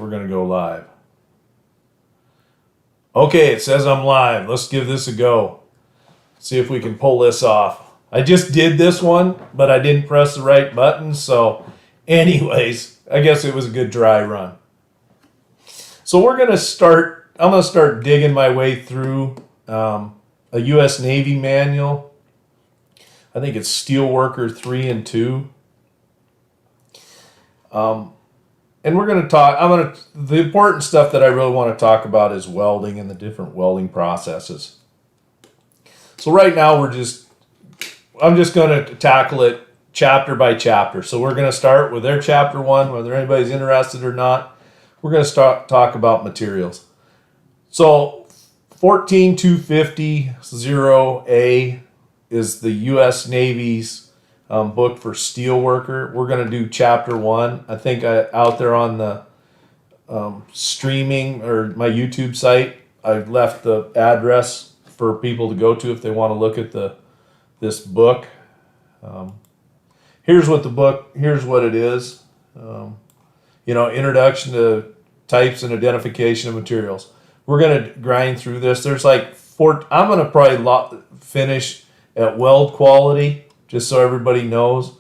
we're going to go live. Okay, it says I'm live. Let's give this a go. See if we can pull this off. I just did this one, but I didn't press the right button. So anyways, I guess it was a good dry run. So we're going to start, I'm going to start digging my way through a U.S. Navy manual. I think it's Steelworker 3 and 2. And we're going to talk, the important stuff that I really want to talk about is welding and the different welding processes. So right now I'm just going to tackle it chapter by chapter. So we're going to start with their chapter 1, whether anybody's interested or not. We're going to talk about materials. So 14250-0A is the U.S. Navy's book for steelworker. We're going to do chapter 1. I think out there on the streaming or my YouTube site, I've left the address for people to go to if they want to look at this book. Here's what it is. Introduction to types and identification of materials. We're going to grind through this. There's like I'm going to probably finish at weld quality, just so everybody knows.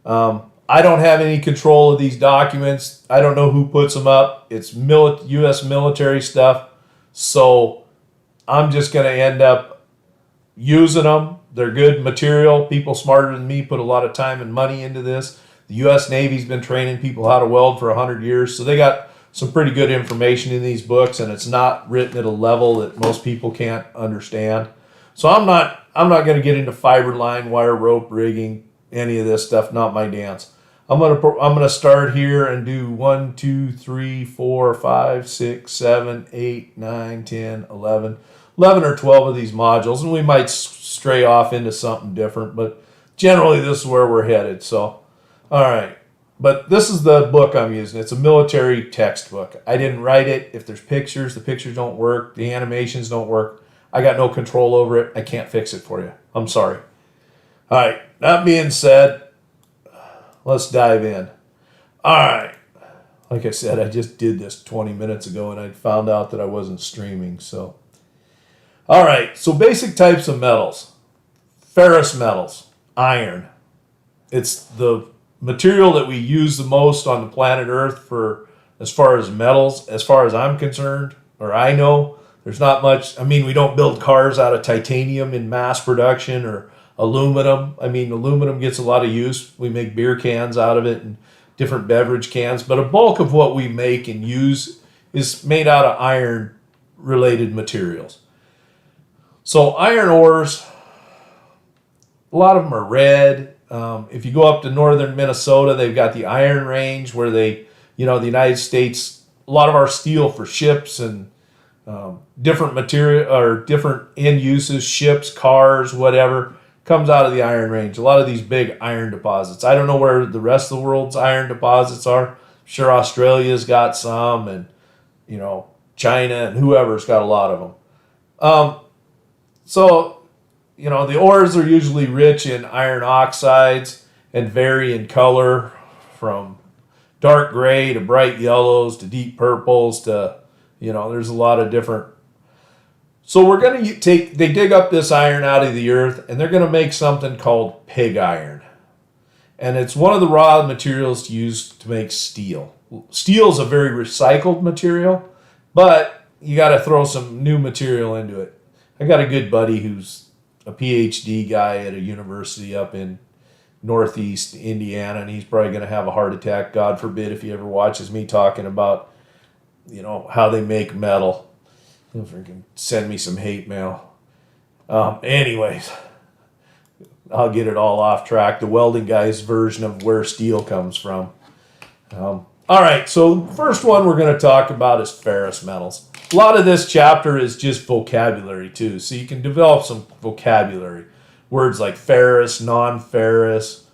I don't have any control of these documents. I don't know who puts them up. It's U.S. military stuff. So I'm just going to end up using them. They're good material. People smarter than me put a lot of time and money into this. The U.S. Navy's been training people how to weld for 100 years. So they got some pretty good information in these books, and it's not written at a level that most people can't understand. So I'm not going to get into fiber line, wire rope rigging, any of this stuff. Not my dance. I'm gonna start here and do 1, 2, 3, 4, 5, 6, 7, 8, 9, 10, 11 or 12 of these modules, and we might stray off into something different, but generally this is where we're headed. So, all right. But this is the book I'm using. It's a military textbook. I didn't write it. If there's pictures, the pictures don't work. The animations don't work. I got no control over it. I can't fix it for you. I'm sorry. All right. That being said, let's dive in. All right. Like I said, I just did this 20 minutes ago, and I found out that I wasn't streaming. So, all right. So basic types of metals. Ferrous metals. Iron. It's the material that we use the most on the planet Earth for as far as metals, as far as I'm concerned, or I know. There's not much. I mean, we don't build cars out of titanium in mass production or aluminum. I mean, aluminum gets a lot of use. We make beer cans out of it and different beverage cans. But a bulk of what we make and use is made out of iron-related materials. So iron ores, a lot of them are red. If you go up to northern Minnesota, they've got the Iron Range where the United States, a lot of our steel for ships and different material or different end uses, ships, cars, whatever, comes out of the Iron Range. A lot of these big iron deposits. I don't know where the rest of the world's iron deposits are. I'm sure Australia's got some, and China and whoever's got a lot of them. The ores are usually rich in iron oxides and vary in color from dark gray to bright yellows to deep purples to, there's a lot of different. So we're going to they dig up this iron out of the earth, and they're going to make something called pig iron. And it's one of the raw materials used to make steel. Steel is a very recycled material, but you got to throw some new material into it. I got a good buddy who's a PhD guy at a university up in Northeast Indiana, and he's probably going to have a heart attack, God forbid, if he ever watches me talking about, how they make metal. He'll freaking send me some hate mail. Anyways, I'll get it all off track. The welding guy's version of where steel comes from. All right, so the first one we're going to talk about is ferrous metals. A lot of this chapter is just vocabulary too, so you can develop some vocabulary. Words like ferrous, non-ferrous,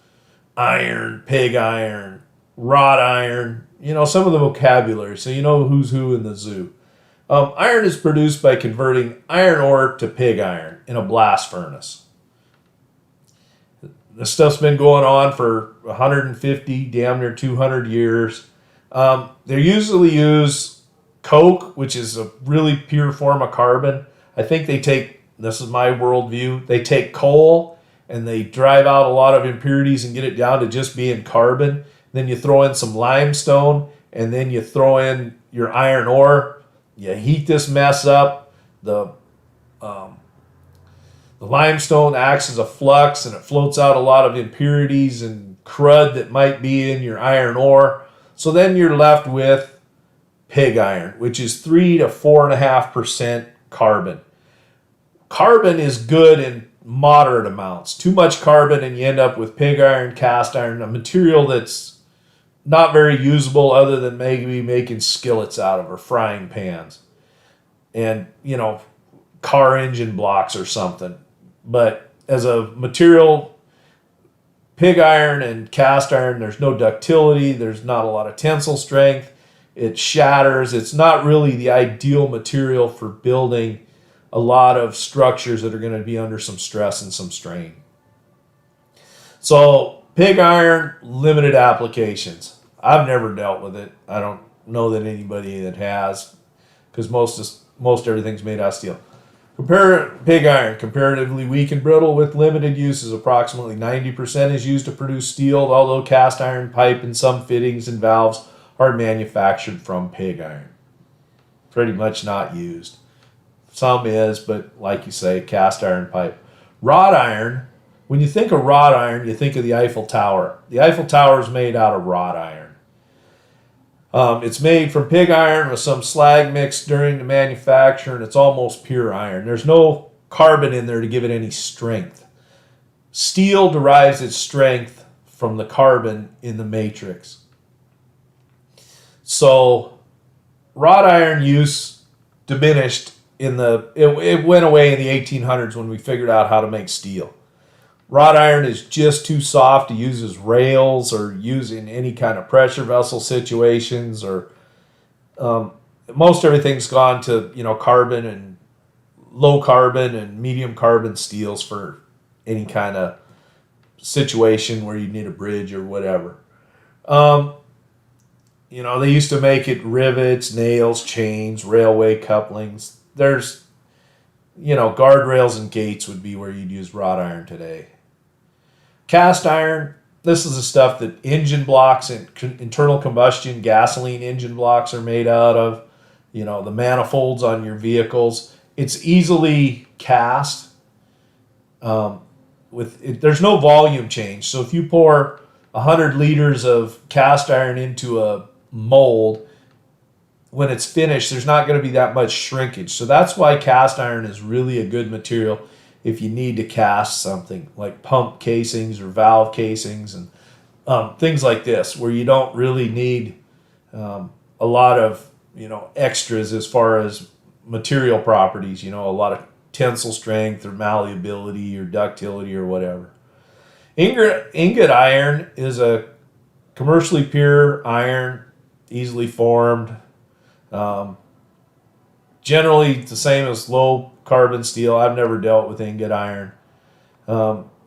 iron, pig iron, wrought iron, some of the vocabulary, so you know who's who in the zoo. Iron is produced by converting iron ore to pig iron in a blast furnace. This stuff's been going on for 150, damn near 200 years. They usually use coke, which is a really pure form of carbon. I think they take, this is my worldview, they take coal and they drive out a lot of impurities and get it down to just being carbon. Then you throw in some limestone, and then you throw in your iron ore. You heat this mess up. The limestone acts as a flux, and it floats out a lot of impurities and crud that might be in your iron ore. So then you're left with pig iron, which is 3 to 4.5% carbon. Carbon is good in moderate amounts. Too much carbon and you end up with pig iron, cast iron, a material that's not very usable other than maybe making skillets out of or frying pans. And, car engine blocks or something. But as a material, pig iron and cast iron, there's no ductility, there's not a lot of tensile strength, it shatters. It's not really the ideal material for building a lot of structures that are going to be under some stress and some strain. So pig iron, limited applications. I've never dealt with it. I don't know that anybody that has, because most everything's made out of steel. Pig iron, comparatively weak and brittle with limited uses. Approximately 90% is used to produce steel, although cast iron pipe and some fittings and valves are manufactured from pig iron. Pretty much not used. Some is, but like you say, cast iron pipe. Wrought iron, when you think of wrought iron, you think of the Eiffel Tower. The Eiffel Tower is made out of wrought iron. It's made from pig iron with some slag mixed during the manufacture, and it's almost pure iron. There's no carbon in there to give it any strength. Steel derives its strength from the carbon in the matrix. So wrought iron use diminished it went away in the 1800s when we figured out how to make steel. Wrought iron is just too soft to use as rails or use in any kind of pressure vessel situations, or most everything's gone to carbon and low carbon and medium carbon steels for any kind of situation where you need a bridge or whatever. They used to make it rivets, nails, chains, railway couplings. There's, guardrails and gates would be where you'd use wrought iron today. Cast iron, this is the stuff that engine blocks and internal combustion gasoline engine blocks are made out of. The manifolds on your vehicles. It's easily cast. There's no volume change. So if you pour 100 liters of cast iron into a mold, when it's finished, there's not going to be that much shrinkage. So that's why cast iron is really a good material if you need to cast something like pump casings or valve casings and things like this, where you don't really need a lot of extras as far as material properties, a lot of tensile strength or malleability or ductility or whatever. Ingot iron is a commercially pure iron, easily formed. Generally the same as low carbon steel. I've never dealt with ingot iron.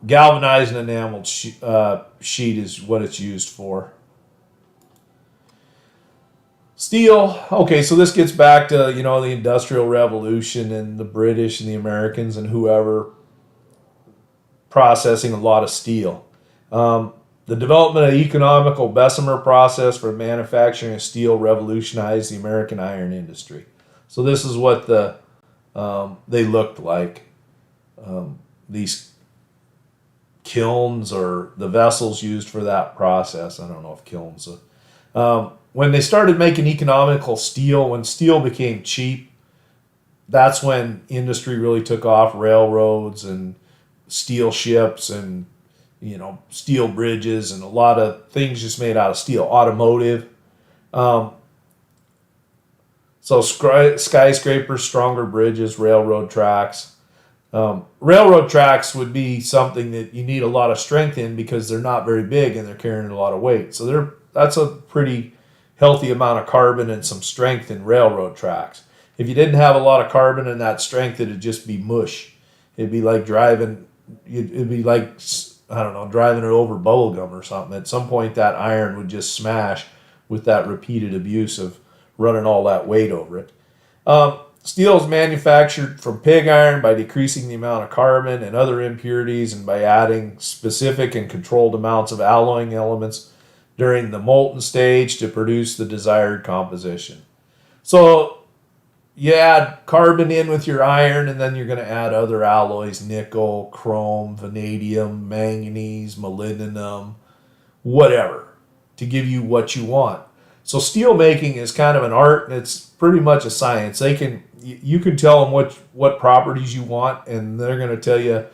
Galvanized and enameled sheet is what it's used for. Steel, okay, so this gets back to the Industrial Revolution and the British and the Americans and whoever processing a lot of steel. The development of the economical Bessemer process for manufacturing of steel revolutionized the American iron industry. So this is what they looked like. These kilns or the vessels used for that process. I don't know if kilns. When they started making economical steel, when steel became cheap, that's when industry really took off. Railroads and steel ships and steel bridges and a lot of things just made out of steel. Automotive. So skyscrapers, stronger bridges, railroad tracks. Railroad tracks would be something that you need a lot of strength in because they're not very big and they're carrying a lot of weight. So that's a pretty healthy amount of carbon and some strength in railroad tracks. If you didn't have a lot of carbon and that strength, it'd just be mush. It'd be like driving it over bubble gum or something. At some point that iron would just smash with that repeated abuse of running all that weight over it. Steel is manufactured from pig iron by decreasing the amount of carbon and other impurities and by adding specific and controlled amounts of alloying elements during the molten stage to produce the desired composition. So you add carbon in with your iron, and then you're going to add other alloys: nickel, chrome, vanadium, manganese, molybdenum, whatever, to give you what you want. So steel making is kind of an art, and it's pretty much a science. You can tell them what properties you want, and they're going to tell you.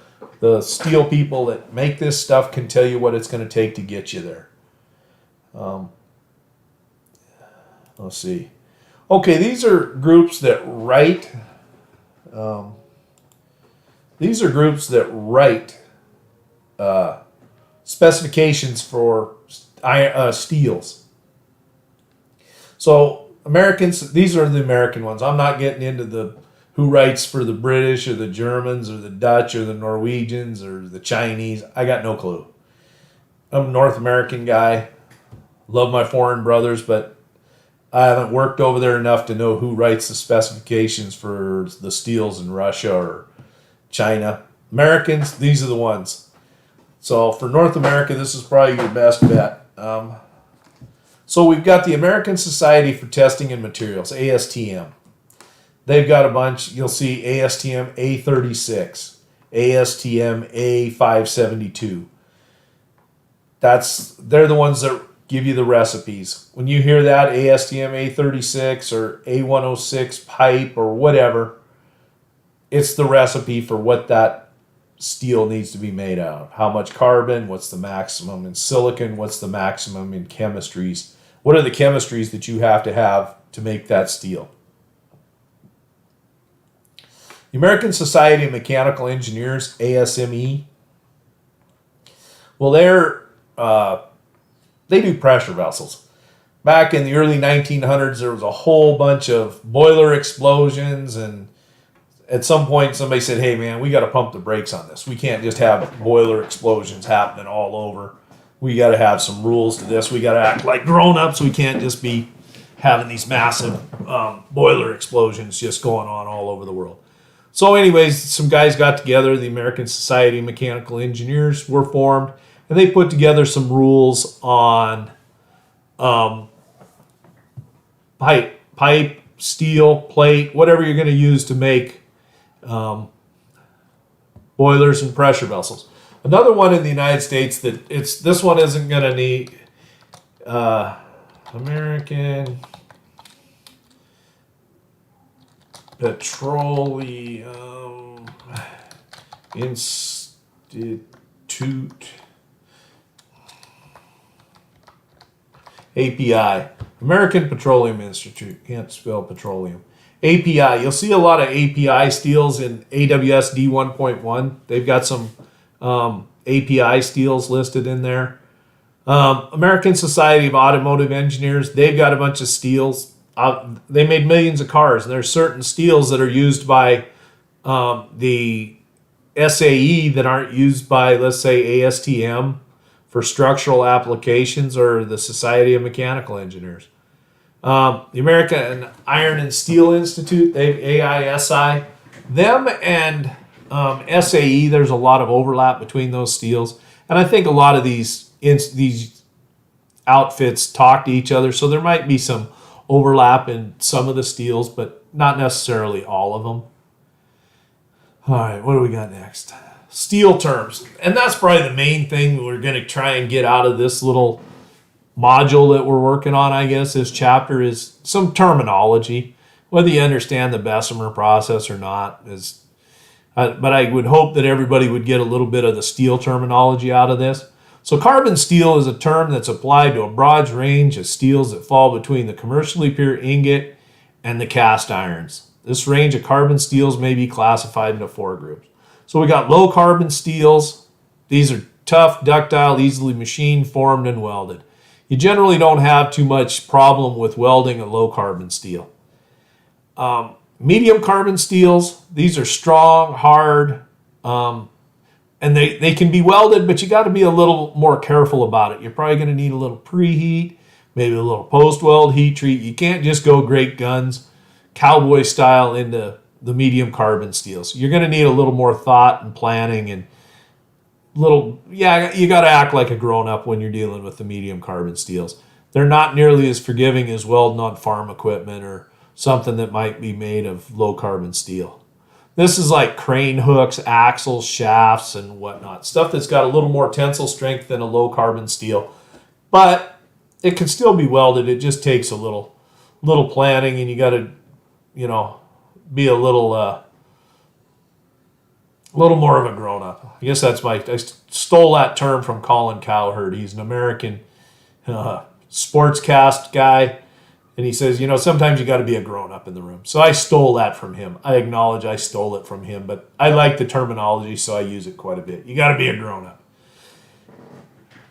The steel people that make this stuff can tell you what it's going to take to get you there. Let's see. Okay, these are groups that write. Specifications for steels. So Americans, these are the American ones. I'm not getting into who writes for the British or the Germans or the Dutch or the Norwegians or the Chinese. I got no clue. I'm a North American guy. Love my foreign brothers, but I haven't worked over there enough to know who writes the specifications for the steels in Russia or China. Americans, these are the ones. So for North America, this is probably your best bet. So we've got the American Society for Testing and Materials, ASTM. They've got a bunch. You'll see ASTM A36, ASTM A572. They're the ones that give you the recipes. When you hear that ASTM A36 or A106 pipe or whatever, it's the recipe for what that steel needs to be made out of. How much carbon, what's the maximum in silicon, what's the maximum in chemistries. What are the chemistries that you have to make that steel? The American Society of Mechanical Engineers, ASME, well, they do pressure vessels. Back in the early 1900s, there was a whole bunch of boiler explosions, and at some point somebody said, hey man, we got to pump the brakes on this. We can't just have boiler explosions happening all over. We got to have some rules to this. We got to act like grown-ups. We can't just be having these massive boiler explosions just going on all over the world. So anyways, some guys got together. The American Society of Mechanical Engineers were formed, and they put together some rules on pipe, steel, plate, whatever you're going to use to make boilers and pressure vessels. Another one in the United States this one isn't going to need American Petroleum Institute, API, American Petroleum Institute. Can't spell petroleum. API. You'll see a lot of API steels in AWS D1.1. They've got some API steels listed in there. American Society of Automotive Engineers, they've got a bunch of steels. They made millions of cars, and there's certain steels that are used by the SAE that aren't used by, let's say, ASTM for structural applications or the Society of Mechanical Engineers. The American Iron and Steel Institute, they AISI, them and SAE, there's a lot of overlap between those steels. And I think a lot of these outfits talk to each other, so there might be some overlap in some of the steels, but not necessarily all of them. All right, what do we got next? Steel terms. And that's probably the main thing we're going to try and get out of this little module that we're working on, I guess, this chapter is some terminology. Whether you understand the Bessemer process or not but I would hope that everybody would get a little bit of the steel terminology out of this. So carbon steel is a term that's applied to a broad range of steels that fall between the commercially pure ingot and the cast irons. This range of carbon steels may be classified into 4 groups. So we got low carbon steels. These are tough, ductile, easily machined, formed, and welded. You generally don't have too much problem with welding a low carbon steel. Medium carbon steels, these are strong, hard, and they can be welded, but you got to be a little more careful about it. You're probably going to need a little preheat, maybe a little post weld heat treat. You can't just go great guns, cowboy style into the medium carbon steels. You're going to need a little more thought and planning and you got to act like a grown up when you're dealing with the medium carbon steels. They're not nearly as forgiving as welding on farm equipment or something that might be made of low carbon steel. This is like crane hooks, axles, shafts, and whatnot. Stuff that's got a little more tensile strength than a low carbon steel. But it can still be welded. It just takes a little planning, and you got to, be a little more of a grown up. I guess I stole that term from Colin Cowherd. He's an American sportscast guy. And he says, sometimes you got to be a grown-up in the room. So I stole that from him. I acknowledge I stole it from him, but I like the terminology, so I use it quite a bit. You got to be a grown-up.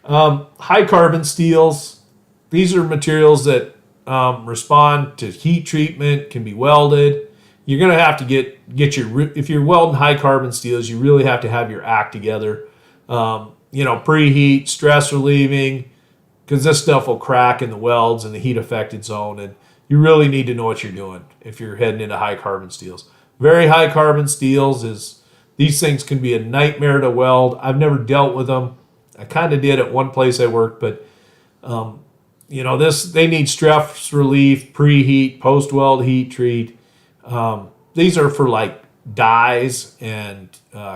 High carbon steels. These are materials that respond to heat treatment, can be welded. You're going to have to get if you're welding high carbon steels, you really have to have your act together. Preheat, stress relieving, because this stuff will crack in the welds and the heat affected zone, and you really need to know what you're doing if you're heading into high carbon steels. Very high carbon steels these things can be a nightmare to weld. I've never dealt with them. I kind of did at one place I worked, but they need stress relief, preheat, post weld heat treat. These are for like dies and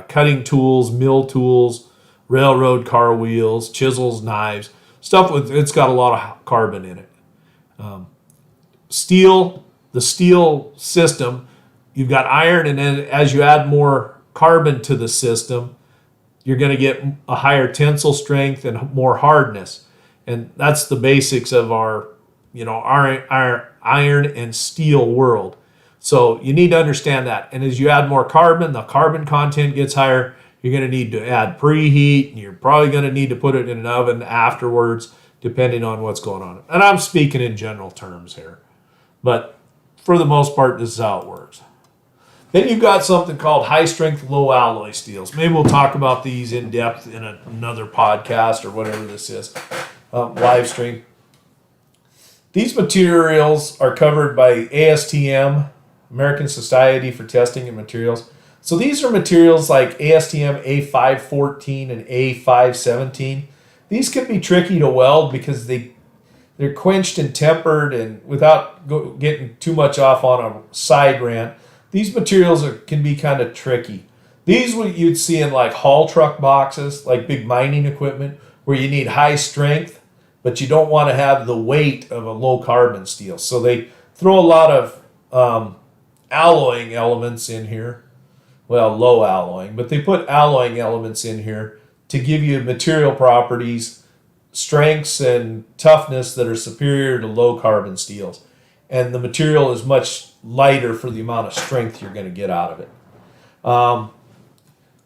cutting tools, mill tools, railroad car wheels, chisels, knives. Stuff it's got a lot of carbon in it. The steel system, you've got iron, and then as you add more carbon to the system, you're going to get a higher tensile strength and more hardness. And that's the basics of our iron and steel world. So you need to understand that. And as you add more carbon, the carbon content gets higher. You're going to need to add preheat, and you're probably going to need to put it in an oven afterwards, depending on what's going on. And I'm speaking in general terms here. But for the most part, this is how it works. Then you've got something called high-strength, low-alloy steels. Maybe we'll talk about these in depth in another podcast or whatever this is, live stream. These materials are covered by ASTM, American Society for Testing and Materials. So these are materials like ASTM A514 and A517. These can be tricky to weld because they're quenched and tempered, and without getting too much off on a side rant, these materials can be kind of tricky. These what you'd see in like haul truck boxes, like big mining equipment, where you need high strength, but you don't want to have the weight of a low carbon steel. So they throw a lot of alloying elements in here. Well, low alloying, but they put alloying elements in here to give you material properties, strengths, and toughness that are superior to low carbon steels. And the material is much lighter for the amount of strength you're going to get out of it.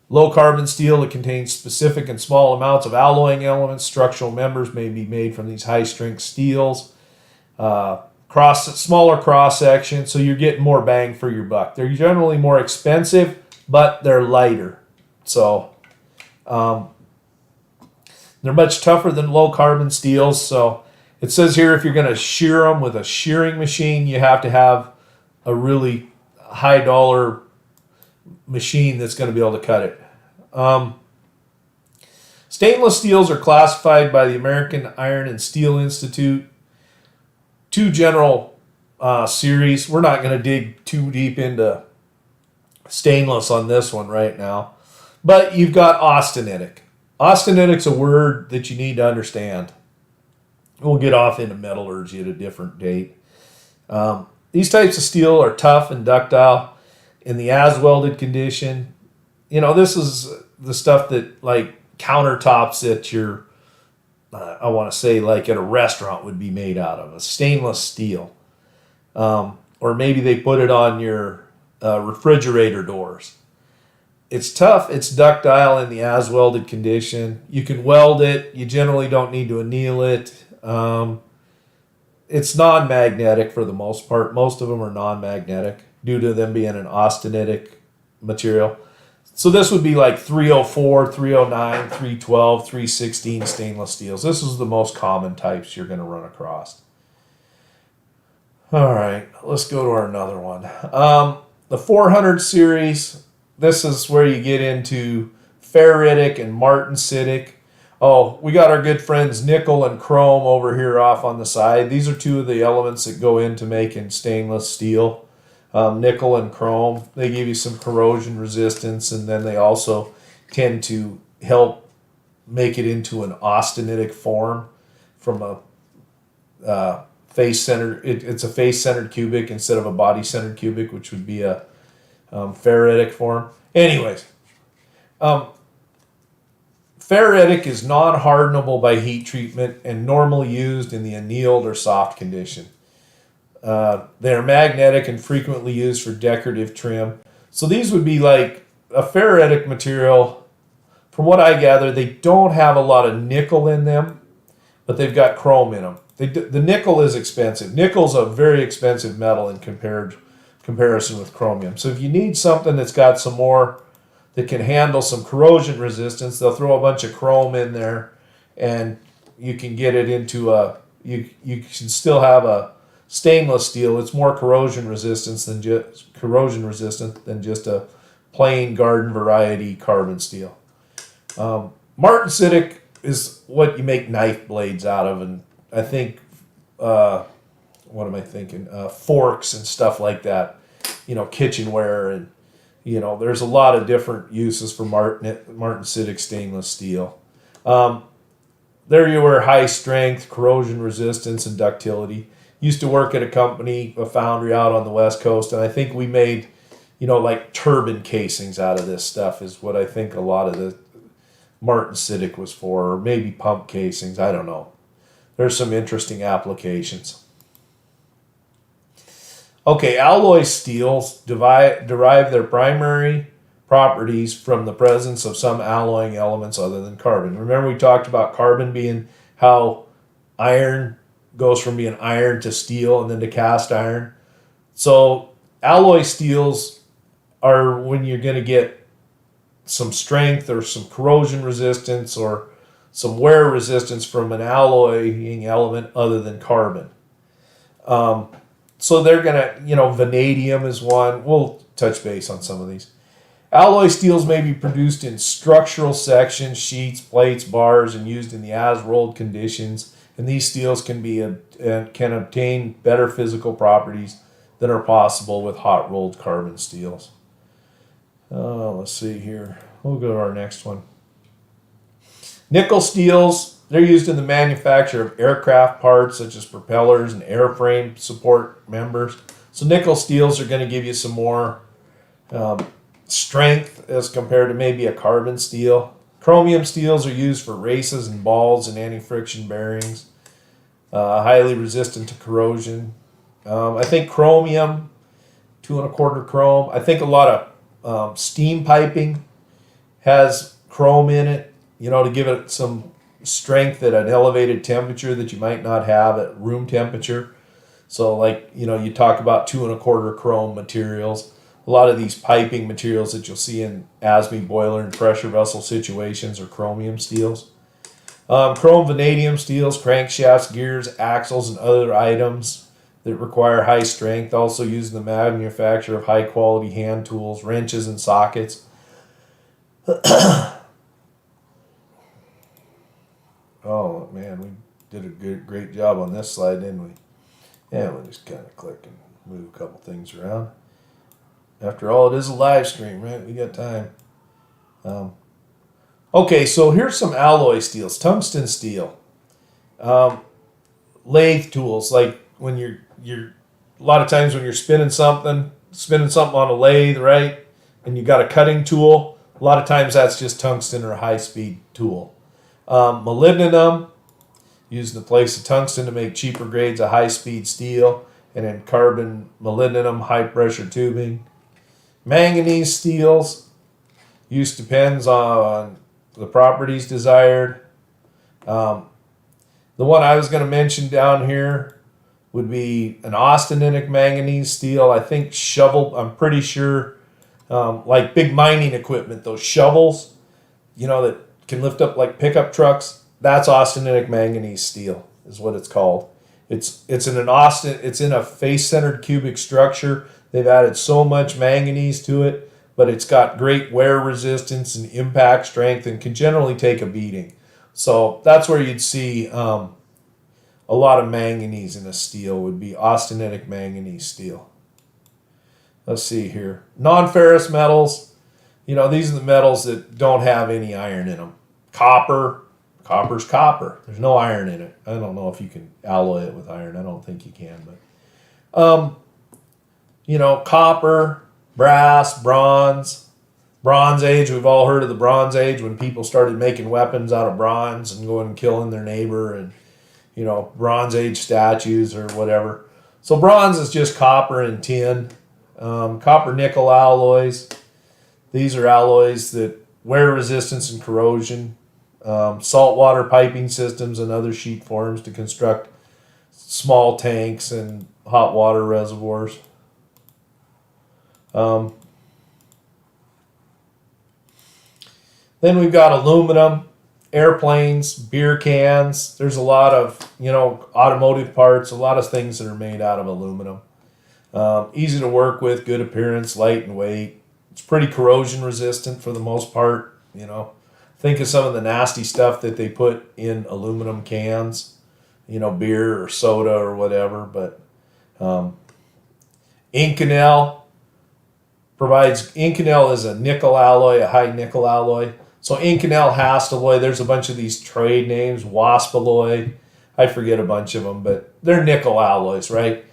Low carbon steel, it contains specific and small amounts of alloying elements. Structural members may be made from these high strength steels. Smaller cross section, so you're getting more bang for your buck. They're generally more expensive, but they're lighter. So they're much tougher than low carbon steels. So it says here if you're going to shear them with a shearing machine, you have to have a really high dollar machine that's going to be able to cut it. Stainless steels are classified by the American Iron and Steel Institute. Two general series. We're not going to dig too deep into stainless on this one right now. But you've got austenitic. Austenitic's a word that you need to understand. We'll get off into metallurgy at a different date. These types of steel are tough and ductile in the as-welded condition. This is the stuff that like countertops at your, I want to say like at a restaurant would be made out of, a stainless steel. Or maybe they put it on your refrigerator doors. It's tough, it's ductile in the as-welded condition. You can weld it, you generally don't need to anneal it. It's non-magnetic for the most part. Most of them are non-magnetic due to them being an austenitic material. So this would be like 304, 309, 312, 316 stainless steels. This is the most common types you're going to run across. All right, let's go to our another one. The 400 series, this is where you get into ferritic and martensitic. Oh, we got our good friends nickel and chrome over here off on the side. These are two of the elements that go into making stainless steel. Nickel and chrome, they give you some corrosion resistance, and then they also tend to help make it into an austenitic form from a face-centered. It's a face-centered cubic instead of a body-centered cubic, which would be a ferritic form. Anyways, ferritic is non-hardenable by heat treatment and normally used in the annealed or soft condition. They are magnetic and frequently used for decorative trim. So these would be like a ferritic material. From what I gather, they don't have a lot of nickel in them, but they've got chrome in them. The nickel is expensive. Nickel's a very expensive metal in comparison with chromium. So if you need something that's got some more, that can handle some corrosion resistance, they'll throw a bunch of chrome in there, and you can get it into you can still have a stainless steel. It's more corrosion resistant than just a plain garden variety carbon steel. Martensitic is what you make knife blades out of, and I think what am I thinking? Forks and stuff like that. Kitchenware, and there's a lot of different uses for martensitic stainless steel. There you were, high strength, corrosion resistance, and ductility. Used to work at a company, a foundry out on the West Coast, and I think we made, like turbine casings out of this stuff is what I think a lot of the martensitic was for, or maybe pump casings, I don't know. There's some interesting applications. Okay, alloy steels derive their primary properties from the presence of some alloying elements other than carbon. Remember we talked about carbon being how iron goes from being iron to steel and then to cast iron. So alloy steels are when you're going to get some strength or some corrosion resistance or some wear resistance from an alloying element other than carbon. So they're going to, vanadium is one. We'll touch base on some of these. Alloy steels may be produced in structural sections, sheets, plates, bars, and used in the as-rolled conditions. And these steels can obtain better physical properties than are possible with hot-rolled carbon steels. Let's see here. We'll go to our next one. Nickel steels, they're used in the manufacture of aircraft parts such as propellers and airframe support members. So nickel steels are going to give you some more strength as compared to maybe a carbon steel. Chromium steels are used for races and balls and anti-friction bearings. Highly resistant to corrosion. I think chromium, 2 1/4 chrome. I think a lot of steam piping has chrome in it, to give it some strength at an elevated temperature that you might not have at room temperature. So you talk about 2 1/4 chrome materials. A lot of these piping materials that you'll see in ASME boiler and pressure vessel situations are chromium steels. Chrome vanadium steels, crankshafts, gears, axles, and other items that require high strength, also used in the manufacture of high quality hand tools, wrenches, and sockets. Oh man, we did a great job on this slide, didn't we? Yeah, we'll just kind of click and move a couple things around. After all, it is a live stream, right? We got time. Okay, so here's some alloy steels. Tungsten steel. Lathe tools, like when you're a lot of times when you're spinning something on a lathe, right? And you got a cutting tool, a lot of times that's just tungsten or a high-speed tool. Molybdenum, used in the place of tungsten to make cheaper grades of high-speed steel, and in carbon molybdenum, high-pressure tubing. Manganese steels, use depends on the properties desired. The one I was going to mention down here would be an austenitic manganese steel. I think I'm pretty sure like big mining equipment, those shovels, that can lift up like pickup trucks. That's austenitic manganese steel is what it's called. It's in a face-centered cubic structure. They've added so much manganese to it, but it's got great wear resistance and impact strength and can generally take a beating. So that's where you'd see a lot of manganese in a steel would be austenitic manganese steel. Let's see here. Non-ferrous metals, these are the metals that don't have any iron in them. Copper's copper. There's no iron in it. I don't know if you can alloy it with iron. I don't think you can, but copper, brass, bronze Age. We've all heard of the Bronze Age when people started making weapons out of bronze and going and killing their neighbor, and Bronze Age statues or whatever. So bronze is just copper and tin. Copper nickel alloys. These are alloys that wear resistance and corrosion. Saltwater piping systems and other sheet forms to construct small tanks and hot water reservoirs. Then we've got aluminum, airplanes, beer cans. There's a lot of, automotive parts, a lot of things that are made out of aluminum. Easy to work with, good appearance, light and weight. It's pretty corrosion resistant for the most part, Think of some of the nasty stuff that they put in aluminum cans, beer or soda or whatever. But Inconel is a nickel alloy, a high nickel alloy. So Inconel, Hastelloy, there's a bunch of these trade names, Waspalloy, I forget a bunch of them, but they're nickel alloys, right?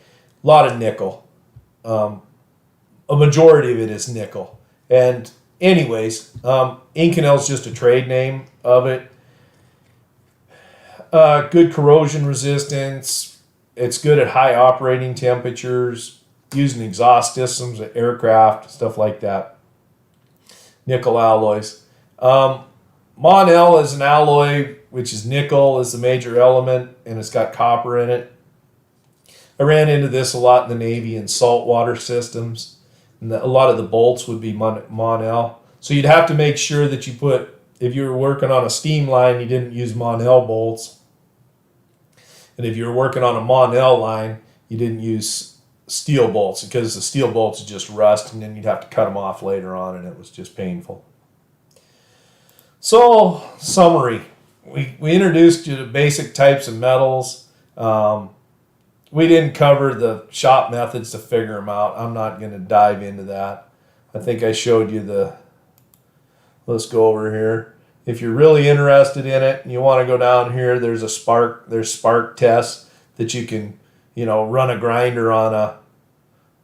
A lot of nickel. A majority of it is nickel. And anyways, Inconel is just a trade name of it. Good corrosion resistance. It's good at high operating temperatures, using exhaust systems at aircraft, stuff like that. Nickel alloys. Mon-El is an alloy, which is nickel is the major element, and it's got copper in it. I ran into this a lot in the Navy in saltwater systems. And a lot of the bolts would be Mon-El. So you'd have to make sure that if you were working on a steam line, you didn't use Mon-El bolts. And if you were working on a Mon-El line, you didn't use steel bolts, because the steel bolts would just rust, and then you'd have to cut them off later on, and it was just painful. So, summary. We introduced you to basic types of metals. We didn't cover the shop methods to figure them out. I'm not going to dive into that. I think I showed you let's go over here. If you're really interested in it and you want to go down here, there's spark tests that you can, run a grinder on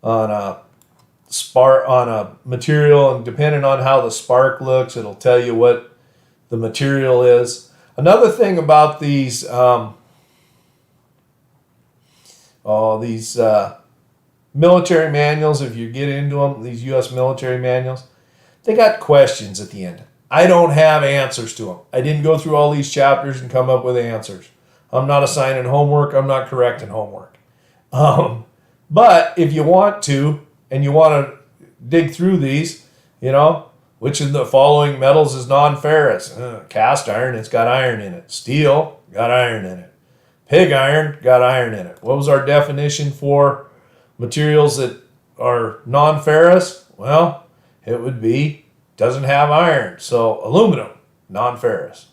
a material, and depending on how the spark looks, it'll tell you what the material is. Another thing about these military manuals, if you get into them, these U.S. military manuals, they got questions at the end. I don't have answers to them. I didn't go through all these chapters and come up with answers. I'm not assigning homework. I'm not correcting homework. But if you want to, and you want to dig through these, which of the following metals is non-ferrous? Cast iron, it's got iron in it. Steel, got iron in it. Pig iron, got iron in it. What was our definition for materials that are non-ferrous? Well, it would be, doesn't have iron. So aluminum, non-ferrous.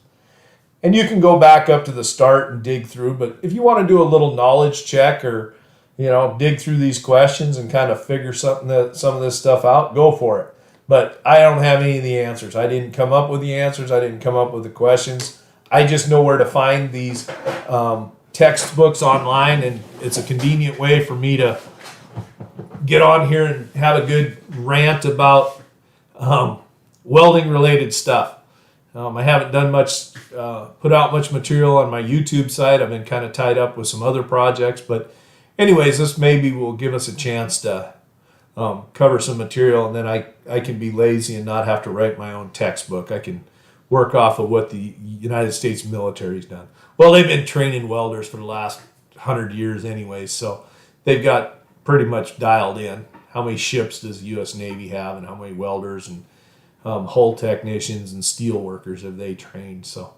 And you can go back up to the start and dig through, but if you want to do a little knowledge check or, dig through these questions and kind of figure some of this stuff out, go for it. But I don't have any of the answers. I didn't come up with the answers. I didn't come up with the questions. I just know where to find these textbooks online, and it's a convenient way for me to get on here and have a good rant about welding related stuff. I haven't done much, put out much material on my YouTube site. I've been kind of tied up with some other projects, but anyways, this maybe will give us a chance to cover some material, and then I can be lazy and not have to write my own textbook. I can work off of what the United States military's done. Well, they've been training welders for the last 100 years anyways, so they've got pretty much dialed in how many ships does the U.S. Navy have, and how many welders and hull technicians and steel workers have they trained. So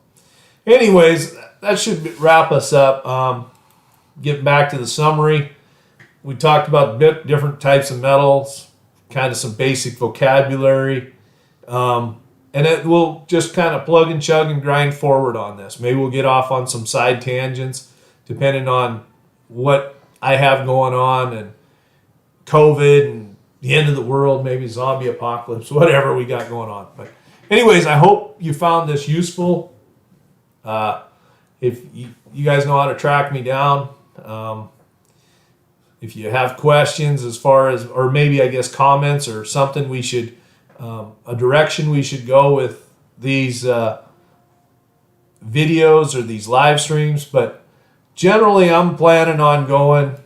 anyways, that should wrap us up. Getting back to the summary, we talked about different types of metals, kind of some basic vocabulary, and it will just kind of plug and chug and grind forward on this. Maybe we'll get off on some side tangents depending on what I have going on, and COVID and the end of the world, maybe zombie apocalypse, whatever we got going on. But anyways, I hope you found this useful. If you guys know how to track me down, if you have questions as far as, or maybe I guess comments or something we should, a direction we should go with these videos or these live streams. But generally I'm planning on going,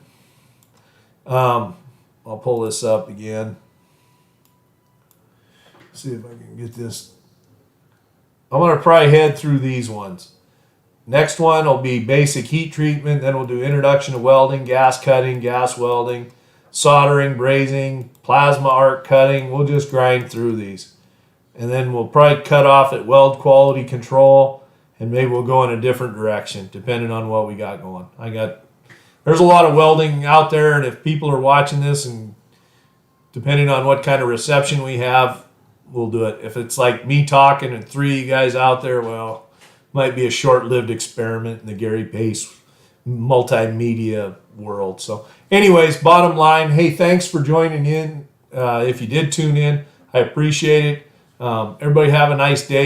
I'll pull this up again. See if I can get this. I'm going to probably head through these ones. Next one will be basic heat treatment. Then we'll do introduction to welding, gas cutting, gas welding, soldering, brazing, plasma arc cutting. We'll just grind through these. And then we'll probably cut off at weld quality control, and maybe we'll go in a different direction depending on what we got going. There's a lot of welding out there, and if people are watching this, and depending on what kind of reception we have, we'll do it. If it's like me talking and three of you guys out there, well, might be a short-lived experiment in the Gary Pace multimedia world. So anyways, bottom line, hey, thanks for joining in. If you did tune in, I appreciate it. Everybody have a nice day.